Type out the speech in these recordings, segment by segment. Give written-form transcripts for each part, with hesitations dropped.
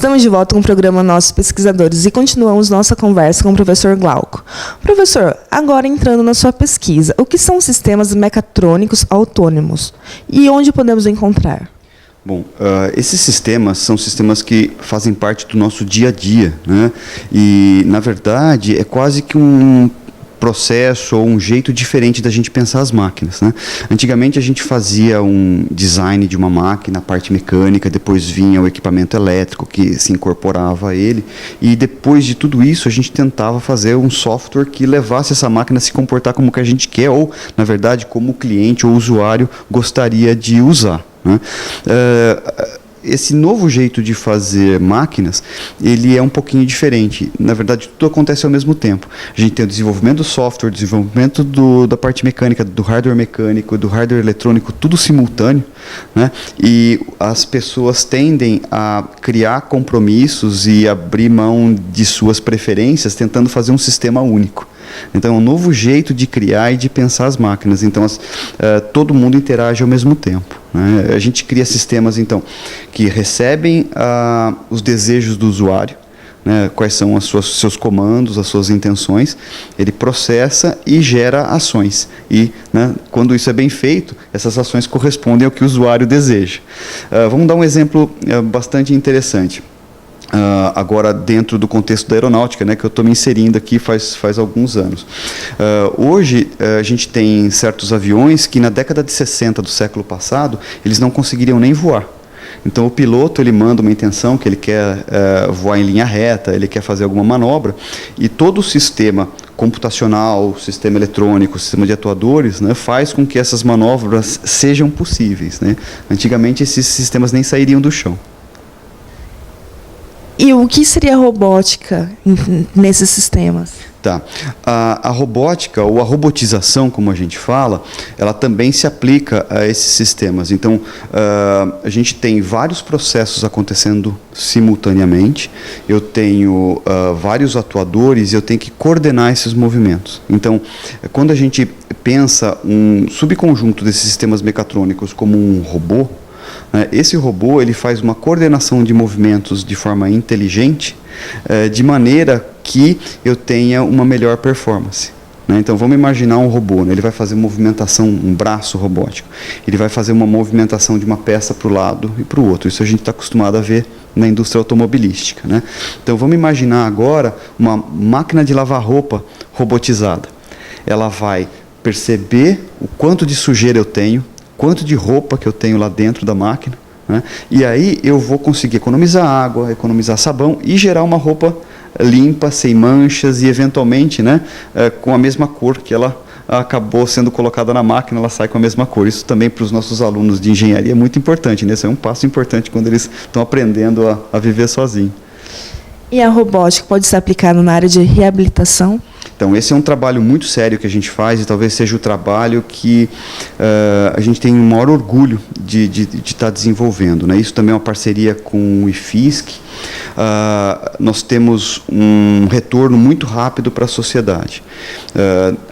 Estamos de volta com o programa Nossos Pesquisadores e continuamos nossa conversa com o professor Glauco. Professor, agora entrando na sua pesquisa, o que são sistemas mecatrônicos autônomos e onde podemos encontrar? Bom, esses sistemas são sistemas que fazem parte do nosso dia a dia, né? E, na verdade, é quase que um processo ou um jeito diferente da gente pensar as máquinas, né? Antigamente a gente fazia um design de uma máquina, a parte mecânica, depois vinha o equipamento elétrico que se incorporava a ele, e depois de tudo isso a gente tentava fazer um software que levasse essa máquina a se comportar como que a gente quer, ou, na verdade, como o cliente ou o usuário gostaria de usar, né? Esse novo jeito de fazer máquinas, ele é um pouquinho diferente. Na verdade, tudo acontece ao mesmo tempo. A gente tem o desenvolvimento do software, o desenvolvimento da parte mecânica, do hardware mecânico, do hardware eletrônico, tudo simultâneo, né? E as pessoas tendem a criar compromissos e abrir mão de suas preferências, tentando fazer um sistema único. Então, é um novo jeito de criar e de pensar as máquinas. Então, todo mundo interage ao mesmo tempo, né? A gente cria sistemas, então, que recebem os desejos do usuário, né? Quais são seus comandos, as suas intenções, ele processa e gera ações. E, né, quando isso é bem feito, essas ações correspondem ao que o usuário deseja. Vamos dar um exemplo bastante interessante. Agora dentro do contexto da aeronáutica, né, que eu estou me inserindo aqui faz alguns anos. Hoje a gente tem certos aviões que na década de 60 do século passado, eles não conseguiriam nem voar. Então o piloto ele manda uma intenção que ele quer voar em linha reta, ele quer fazer alguma manobra, e todo o sistema computacional, sistema eletrônico, sistema de atuadores, né, faz com que essas manobras sejam possíveis, né? Antigamente esses sistemas nem sairiam do chão. E o que seria robótica nesses sistemas? Tá. A robótica, ou a robotização, como a gente fala, ela também se aplica a esses sistemas. Então, a gente tem vários processos acontecendo simultaneamente, eu tenho vários atuadores e eu tenho que coordenar esses movimentos. Então, quando a gente pensa um subconjunto desses sistemas mecatrônicos como um robô, esse robô ele faz uma coordenação de movimentos de forma inteligente, de maneira que eu tenha uma melhor performance. Então vamos imaginar um robô, ele vai fazer movimentação, um braço robótico, ele vai fazer uma movimentação de uma peça para o lado e para o outro. Isso a gente está acostumado a ver na indústria automobilística, né? Então vamos imaginar agora uma máquina de lavar roupa robotizada. Ela vai perceber o quanto de sujeira eu tenho, quanto de roupa que eu tenho lá dentro da máquina, né? E aí eu vou conseguir economizar água, economizar sabão e gerar uma roupa limpa, sem manchas e eventualmente, né, com a mesma cor que ela acabou sendo colocada na máquina, ela sai com a mesma cor. Isso também para os nossos alunos de engenharia é muito importante, né? Isso é um passo importante quando eles estão aprendendo a viver sozinho. E a robótica pode ser aplicada na área de reabilitação? Então, esse é um trabalho muito sério que a gente faz e talvez seja o trabalho que a gente tem o maior orgulho de estar desenvolvendo, né? Isso também é uma parceria com o IFISC. Nós temos um retorno muito rápido para a sociedade.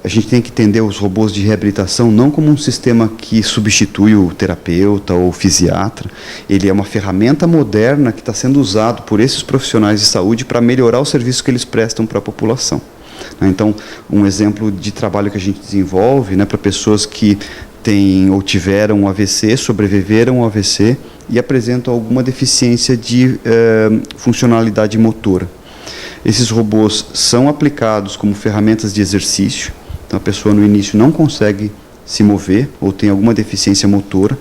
A gente tem que entender os robôs de reabilitação não como um sistema que substitui o terapeuta ou o fisiatra. Ele é uma ferramenta moderna que está sendo usado por esses profissionais de saúde para melhorar o serviço que eles prestam para a população. Então, um exemplo de trabalho que a gente desenvolve, né, para pessoas que têm ou tiveram um AVC, sobreviveram ao AVC e apresentam alguma deficiência de funcionalidade motora. Esses robôs são aplicados como ferramentas de exercício. Então, a pessoa no início não consegue se mover ou tem alguma deficiência motora.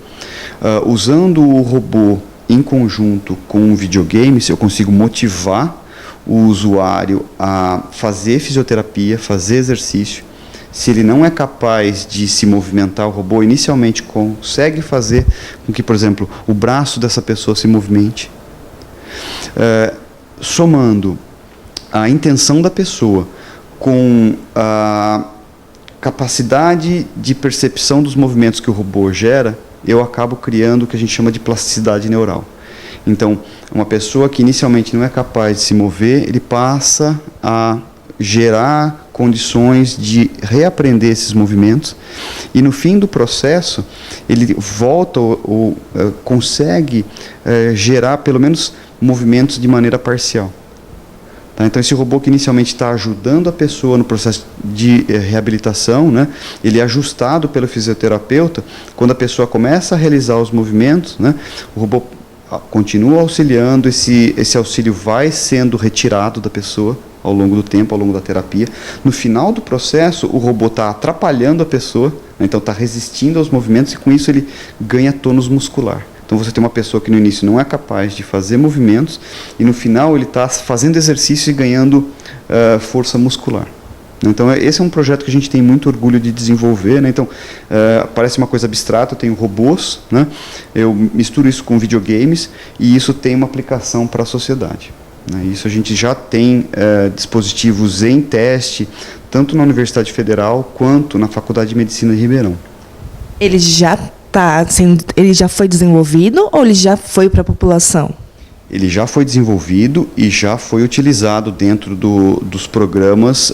Usando o robô em conjunto com um videogame, eu consigo motivar o usuário a fazer fisioterapia, fazer exercício. Se ele não é capaz de se movimentar, o robô inicialmente consegue fazer com que, por exemplo, o braço dessa pessoa se movimente. Somando a intenção da pessoa com a capacidade de percepção dos movimentos que o robô gera, eu acabo criando o que a gente chama de plasticidade neural. Então, uma pessoa que inicialmente não é capaz de se mover, ele passa a gerar condições de reaprender esses movimentos e no fim do processo ele volta ou consegue gerar pelo menos movimentos de maneira parcial. Tá? Então, esse robô que inicialmente está ajudando a pessoa no processo de reabilitação, né, ele é ajustado pelo fisioterapeuta. Quando a pessoa começa a realizar os movimentos, né, o robô continua auxiliando, esse auxílio vai sendo retirado da pessoa ao longo do tempo, ao longo da terapia. No final do processo, o robô está atrapalhando a pessoa, né, então está resistindo aos movimentos e com isso ele ganha tônus muscular. Então você tem uma pessoa que no início não é capaz de fazer movimentos e no final ele está fazendo exercício e ganhando força muscular. Então esse é um projeto que a gente tem muito orgulho de desenvolver, né? Então parece uma coisa abstrata, eu tenho robôs, né? Eu misturo isso com videogames e isso tem uma aplicação para a sociedade, né? Isso a gente já tem dispositivos em teste, tanto na Universidade Federal quanto na Faculdade de Medicina de Ribeirão. Ele já foi desenvolvido ou ele já foi para a população? Ele já foi desenvolvido e já foi utilizado dentro dos programas,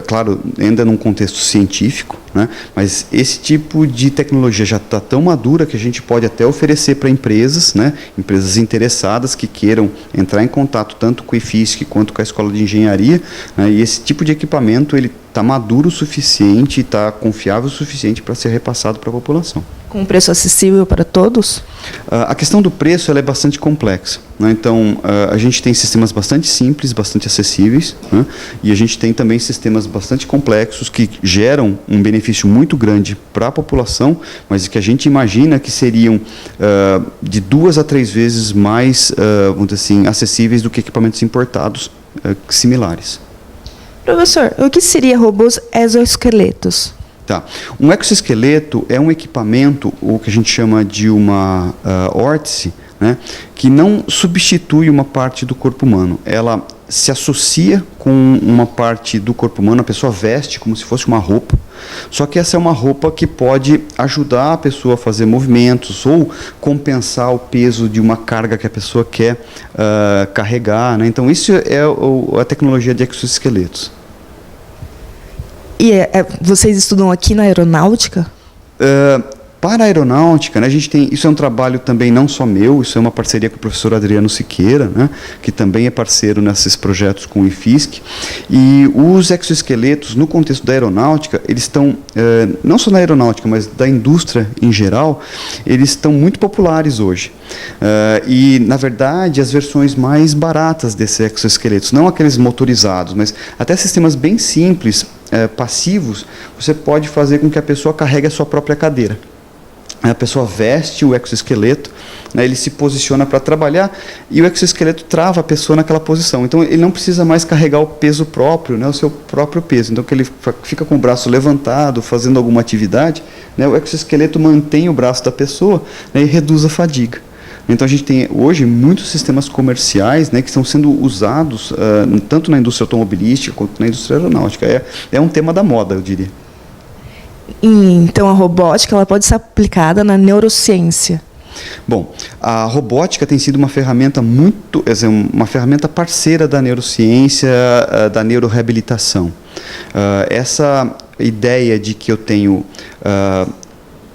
claro, ainda num contexto científico, né? Mas esse tipo de tecnologia já está tão madura que a gente pode até oferecer para empresas, né? Empresas interessadas que queiram entrar em contato tanto com o IFISC quanto com a Escola de Engenharia, né? E esse tipo de equipamento ele está maduro o suficiente, está confiável o suficiente para ser repassado para a população. Com preço acessível para todos? A questão do preço ela é bastante complexa, né? Então, a gente tem sistemas bastante simples, bastante acessíveis, né? E a gente tem também sistemas bastante complexos que geram um benefício muito grande para a população, mas que a gente imagina que seriam de 2 a 3 vezes mais, vamos dizer assim, acessíveis do que equipamentos importados similares. Professor, o que seria robôs exoesqueletos? Tá. Um exoesqueleto é um equipamento, o que a gente chama de uma órtese, né, que não substitui uma parte do corpo humano. Ela se associa com uma parte do corpo humano, a pessoa veste como se fosse uma roupa, só que essa é uma roupa que pode ajudar a pessoa a fazer movimentos ou compensar o peso de uma carga que a pessoa quer carregar, né? Então, isso é a tecnologia de exoesqueletos. E vocês estudam aqui na aeronáutica? Para a aeronáutica, né, a gente tem, isso é um trabalho também não só meu, isso é uma parceria com o professor Adriano Siqueira, né, que também é parceiro nesses projetos com o IFISC. E os exoesqueletos, no contexto da aeronáutica, eles estão, não só na aeronáutica, mas da indústria em geral, eles estão muito populares hoje. E, na verdade, as versões mais baratas desses exoesqueletos, não aqueles motorizados, mas até sistemas bem simples, passivos, você pode fazer com que a pessoa carregue a sua própria cadeira. A pessoa veste o exoesqueleto, né, ele se posiciona para trabalhar e o exoesqueleto trava a pessoa naquela posição. Então, ele não precisa mais carregar o peso próprio, né, o seu próprio peso. Então, que ele fica com o braço levantado, fazendo alguma atividade, né, o exoesqueleto mantém o braço da pessoa, né, e reduz a fadiga. Então, a gente tem hoje muitos sistemas comerciais, né, que estão sendo usados tanto na indústria automobilística quanto na indústria aeronáutica. É um tema da moda, eu diria. Então, a robótica ela pode ser aplicada na neurociência? Bom, a robótica tem sido uma ferramenta uma ferramenta parceira da neurociência, da neuroreabilitação. Essa ideia de que eu tenho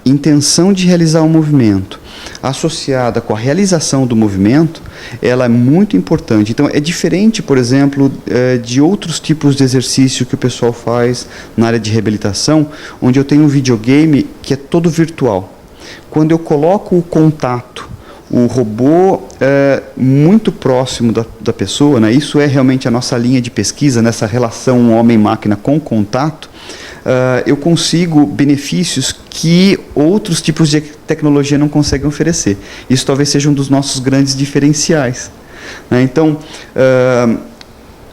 intenção de realizar um movimento associada com a realização do movimento, ela é muito importante. Então, é diferente, por exemplo, de outros tipos de exercício que o pessoal faz na área de reabilitação, onde eu tenho um videogame que é todo virtual. Quando eu coloco o contato, o robô muito próximo da pessoa, né, isso é realmente a nossa linha de pesquisa, nessa relação homem-máquina com contato, eu consigo benefícios que outros tipos de tecnologia não conseguem oferecer. Isso talvez seja um dos nossos grandes diferenciais, né? Então,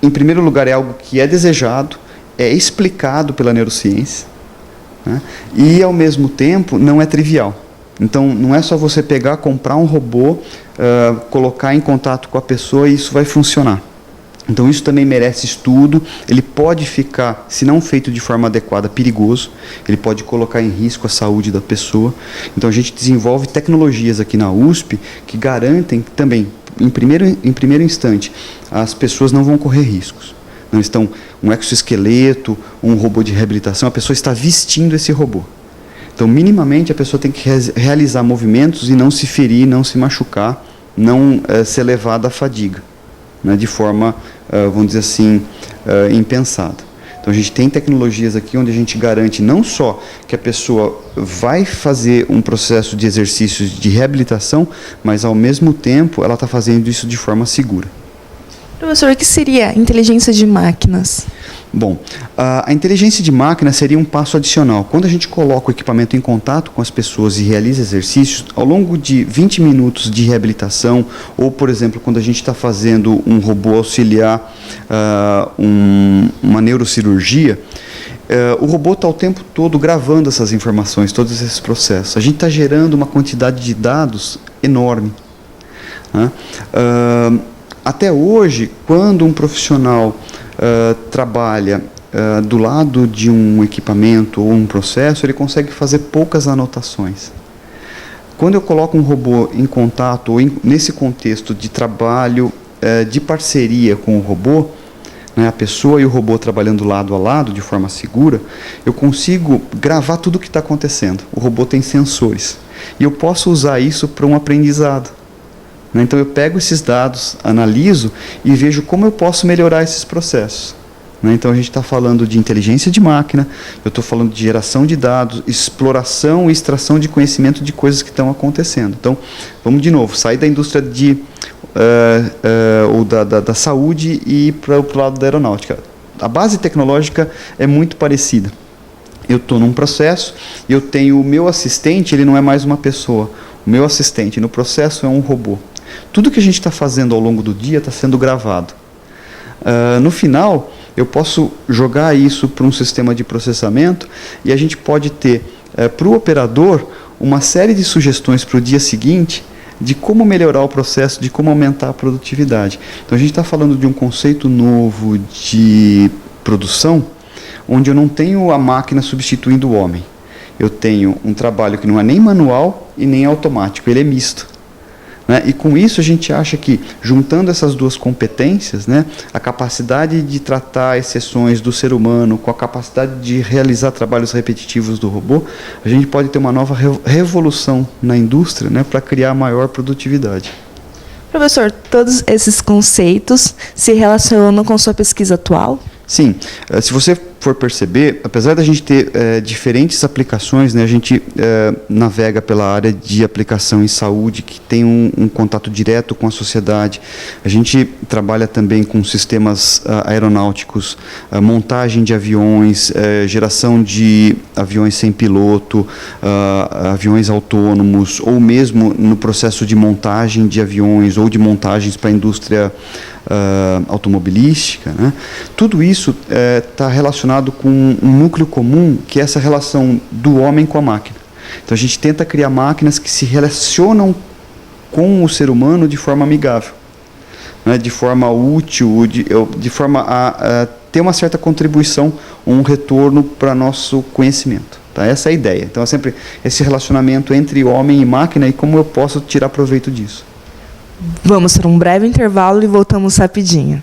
em primeiro lugar, é algo que é desejado, é explicado pela neurociência, né? E, ao mesmo tempo, não é trivial. Então, não é só você pegar, comprar um robô, colocar em contato com a pessoa e isso vai funcionar. Então, isso também merece estudo. Ele pode ficar, se não feito de forma adequada, perigoso. Ele pode colocar em risco a saúde da pessoa. Então, a gente desenvolve tecnologias aqui na USP que garantem que também, em primeiro instante, as pessoas não vão correr riscos. Não estão um exoesqueleto, um robô de reabilitação, a pessoa está vestindo esse robô. Então, minimamente, a pessoa tem que realizar movimentos e não se ferir, não se machucar, não ser levada à fadiga, né, de forma, vamos dizer assim, impensada. Então a gente tem tecnologias aqui onde a gente garante não só que a pessoa vai fazer um processo de exercícios de reabilitação, mas ao mesmo tempo ela está fazendo isso de forma segura. Professor, o que seria inteligência de máquinas? Bom, a inteligência de máquina seria um passo adicional. Quando a gente coloca o equipamento em contato com as pessoas e realiza exercícios, ao longo de 20 minutos de reabilitação, ou, por exemplo, quando a gente está fazendo um robô auxiliar uma neurocirurgia, o robô está o tempo todo gravando essas informações, todos esses processos. A gente está gerando uma quantidade de dados enorme, né? Até hoje, quando um profissional trabalha do lado de um equipamento ou um processo, ele consegue fazer poucas anotações. Quando eu coloco um robô em contato, ou nesse contexto de trabalho de parceria com o robô, né, a pessoa e o robô trabalhando lado a lado, de forma segura, eu consigo gravar tudo o que está acontecendo. O robô tem sensores. E eu posso usar isso para um aprendizado. Então eu pego esses dados, analiso e vejo como eu posso melhorar esses processos. Então a gente está falando de inteligência de máquina, eu estou falando de geração de dados, exploração e extração de conhecimento de coisas que estão acontecendo. Então, vamos de novo, sair da indústria ou da saúde e ir para o lado da aeronáutica. A base tecnológica é muito parecida. Eu estou num processo, eu tenho o meu assistente, ele não é mais uma pessoa. O meu assistente no processo é um robô. Tudo que a gente está fazendo ao longo do dia está sendo gravado. No final, eu posso jogar isso para um sistema de processamento e a gente pode ter para o operador uma série de sugestões para o dia seguinte de como melhorar o processo, de como aumentar a produtividade. Então a gente está falando de um conceito novo de produção, onde eu não tenho a máquina substituindo o homem. Eu tenho um trabalho que não é nem manual e nem automático, ele é misto. E com isso a gente acha que, juntando essas duas competências, a capacidade de tratar exceções do ser humano com a capacidade de realizar trabalhos repetitivos do robô, a gente pode ter uma nova revolução na indústria, para criar maior produtividade. Professor, todos esses conceitos se relacionam com sua pesquisa atual? Sim. Se você for perceber, apesar da gente ter diferentes aplicações, a gente navega pela área de aplicação em saúde, que tem um contato direto com a sociedade. A gente trabalha também com sistemas aeronáuticos, montagem de aviões, geração de aviões sem piloto, aviões autônomos, ou mesmo no processo de montagem de aviões ou de montagens para a indústria automobilística. Tudo isso está relacionado com um núcleo comum, que é essa relação do homem com a máquina. Então a gente tenta criar máquinas que se relacionam com o ser humano de forma amigável, de forma útil, de forma a ter uma certa contribuição, um retorno para nosso conhecimento. Essa é a ideia. Então é sempre esse relacionamento entre homem e máquina e como eu posso tirar proveito disso. Vamos para um breve intervalo e voltamos rapidinho.